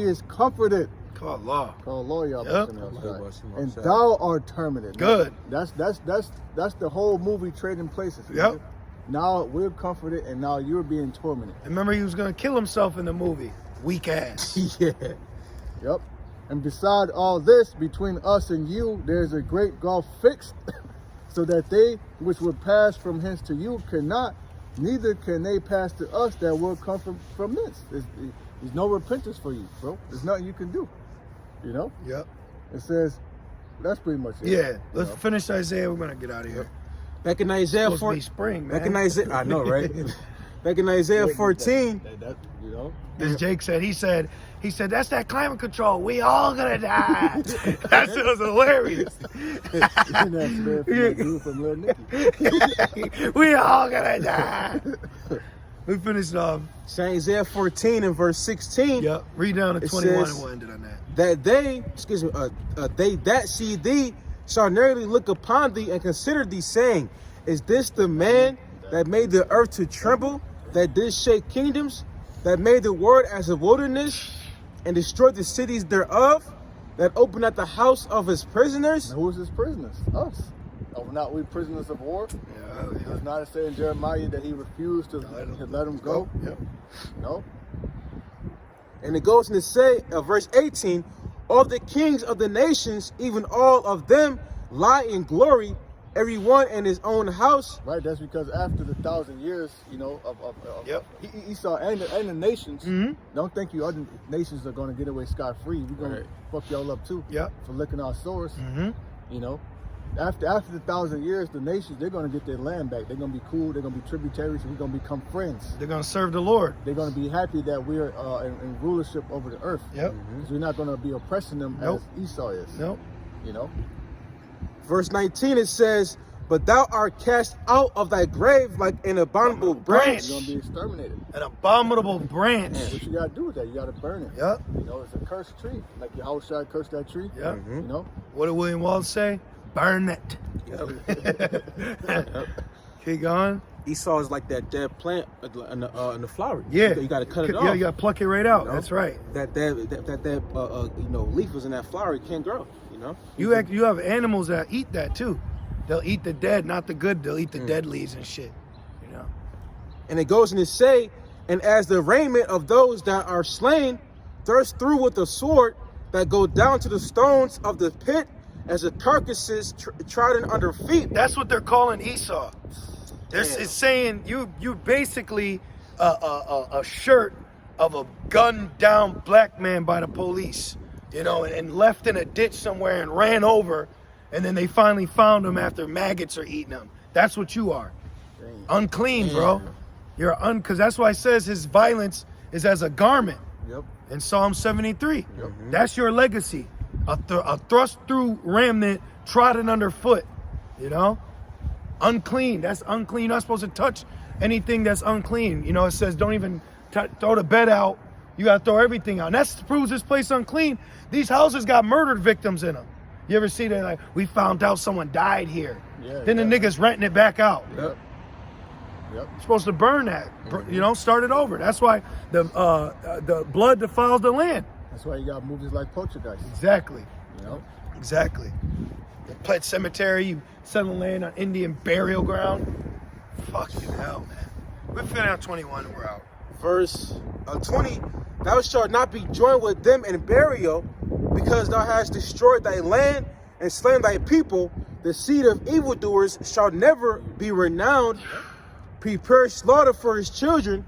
He is comforted. Called law. Called law, y'all. Yep. And thou art terminated. Good. That's the whole movie trading places. Yep. Now we're comforted, and now you're being tormented. Remember, he was gonna kill himself in the movie. Weak ass. Yeah. Yep. And beside all this, between us and you, there's a great gulf fixed, so that they which would pass from hence to you cannot, neither can they pass to us that will come from this. There's no repentance for you, bro. There's nothing you can do. You know? Yep. It says, that's pretty much it. Yeah. Let's finish Isaiah. We're gonna get out of here. Back in Isaiah 14, spring, man. back in Isaiah, I know, right? Back in Isaiah 14, you know, As Jake said, he said, that's that climate control. We all gonna die. That shit was hilarious. from Lil Nicky. We all gonna die. We finished off. Isaiah 14 and verse 16. Yep. Read down to 21 says, and we'll end it on that. That they that see thee shall narrowly look upon thee and consider thee, saying, is this the man that made the earth to tremble, that did shake kingdoms, that made the world as a wilderness, and destroyed the cities thereof, that opened at the house of his prisoners? Who is his prisoners? Us. Are not we prisoners of war? Yeah. Does not say in Jeremiah that he refused to let him go? Yep. No. And it goes on to say, verse 18, all the kings of the nations, even all of them, lie in glory, every one in his own house. Right, that's because after the 1,000 years, you know, of Yep. Esau and the nations, Mm-hmm. don't think you other nations are going to get away scot-free. We're going to fuck y'all up too. Yep. For licking our swords. Mm-hmm. You know, after the 1,000 years, the nations, they're going to get their land back. They're going to be cool. They're going to be tributaries. We're going to become friends. They're gonna serve the Lord. They're going to be happy that we're in rulership over the earth. Yep. Because we're not going to be oppressing them as Esau is. Nope. You know. Verse 19, it says, but thou art cast out of thy grave like an abominable branch. You're going to be exterminated. An abominable branch. What you got to do with that? You got to burn it. Yep. You know, it's a cursed tree. Like your house shall curse that tree. Yep. You know. What did William Wallace say? Burn it. Yep. Keep going. Esau is like that dead plant in the flower. Yeah. You got to cut it off. Yeah, you got to pluck it right out. You know? That's right. That leaf was in that flower. It can't grow. You know. You have animals that eat that too. They'll eat the dead, not the good. They'll eat the dead leaves and shit. You know. And it goes on to say, and as the raiment of those that are slain thrust through with the sword, that go down to the stones of the pit, as the carcasses trodden under feet. That's what they're calling Esau. It's saying you basically a shirt of a gunned down black man by the police, you know, and left in a ditch somewhere and ran over, and then they finally found him after maggots are eating him. That's what you are. Unclean, bro. You're because that's why it says his violence is as a garment. Yep. In Psalm 73. Yep. That's your legacy. A thrust through remnant trodden underfoot. You know? Unclean. That's unclean. You're not supposed to touch anything that's unclean. You know, it says don't even throw the bed out. You got to throw everything out. And that proves this place unclean. These houses got murdered victims in them. You ever see that? Like, we found out someone died here. Yeah, then the niggas renting it back out. Yep. Yep. You're supposed to burn that. You know, start it over. That's why the blood defiles the land. That's why you got movies like Poltergeist. Exactly. You know? Exactly. The Pet Cemetery, you settle land on Indian burial ground. Fucking hell, man. We're finna out 21 and we're out. Verse 20, thou shalt not be joined with them in burial, because thou hast destroyed thy land and slain thy people. The seed of evildoers shall never be renowned. Prepare slaughter for his children,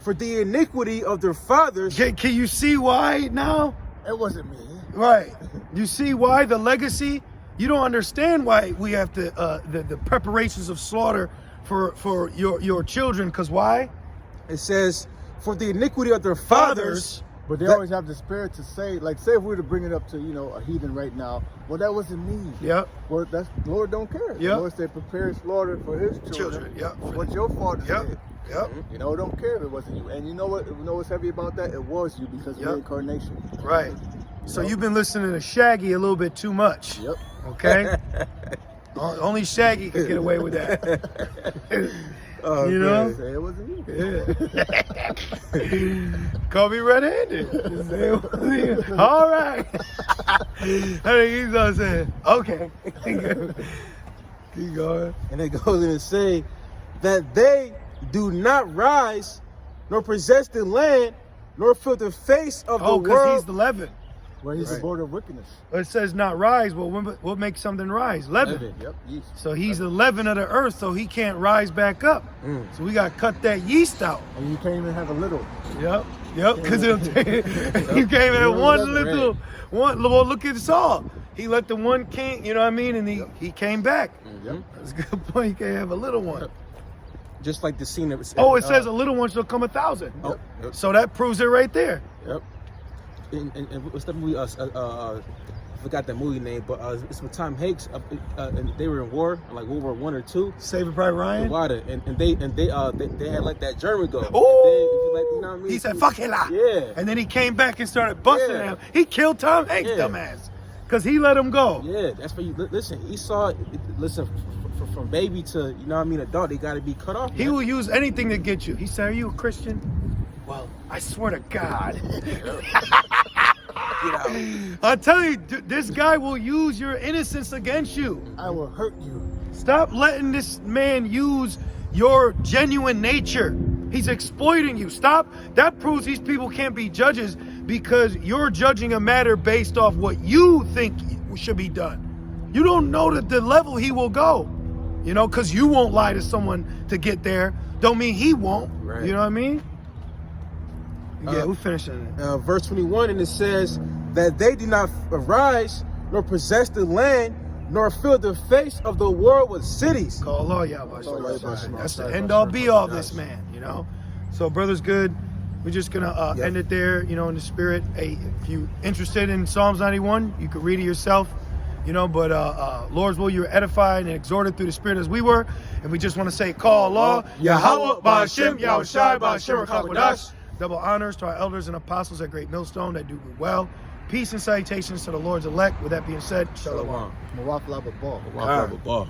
for the iniquity of their fathers. Can you see why now? It wasn't me. Right. You see why the legacy? You don't understand why we have to the preparations of slaughter for your children. Because why? It says, for the iniquity of their fathers. But they always have the spirit to say, like, say if we were to bring it up to, you know, a heathen right now, well, that wasn't me. Yep. Well, that's, Lord don't care. Yep. The Lord said, prepare slaughter for his children. Yep. What your father did. Yep. You know, don't care if it wasn't you. And you know what? You know what's heavy about that? It was you because of reincarnation. Right. So you've been listening to Shaggy a little bit too much. Yep. Okay? Only Shaggy could get away with that. Oh, You know? man. Say it wasn't you. Yeah. Call me red-handed. Just say it wasn't you. All right. I think he's gonna say, okay. Keep going. And it goes in to say that they do not rise, nor possess the land, nor fill the face of the Oh, because world. he's the leaven. Well, he's Right. the border of wickedness. It says not rise, but what makes something rise? Leaven. Leaven. Yep, yeast. So he's the leaven of the earth, so he can't rise back up. So we got to cut that yeast out. And you can't even have a little. Yep, because it'll take, you came in one little, well, look at Saul. He let the one king, you know what I mean? And he came back. Yep. That's a good point. You can't have a little one. Just like the scene that was. Oh, it says a little one shall come 1,000. Oh, yep. So that proves it right there. Yep. And what's the movie? I forgot that movie name, but it's with Tom Hanks. And they were in war, like World War I or II. Saving Private Ryan. Water, and they had let that German go. Ooh. Like, you know what I mean? He said, fuck it lah. Yeah. And then he came back and started busting Yeah. him. He killed Tom Hanks, Yeah. dumbass. Because he let him go. Yeah, that's for you. Listen, Esau. Listen, from baby to, you know what I mean, adult, they got to be cut off. He man. will use anything to get you. He said, are you a Christian? Well, I swear to God. Get out. I tell you, this guy will use your innocence against you. I will hurt you. Stop letting this man use your genuine nature. He's exploiting you. Stop. That proves these people can't be judges because you're judging a matter based off what you think should be done. You don't know the level he will go. You know, because you won't lie to someone to get there. Don't mean he won't. Right. You know what I mean? Yeah, we're finishing it. Verse 21, and it says that they do not arise, nor possess the land, nor fill the face of the world with cities. Call Allah, Yahweh. Allah, Yahweh. That's the end all be all of this, man, you know? So, brother's good. We're just going to end it there, you know, in the spirit. Hey, if you're interested in Psalms 91, you can read it yourself, you know, but Lord's will, you're edified and exhorted through the spirit as we were. And we just want to say, call Allah, Yahweh, Ba'ashem, Yahushai, Ba'ashem, Rakakwadash. Double honors to our elders and apostles at Great Millstone that do well. Peace and salutations to the Lord's elect. With that being said, shalom. Mawaf Labba Ball. Wow.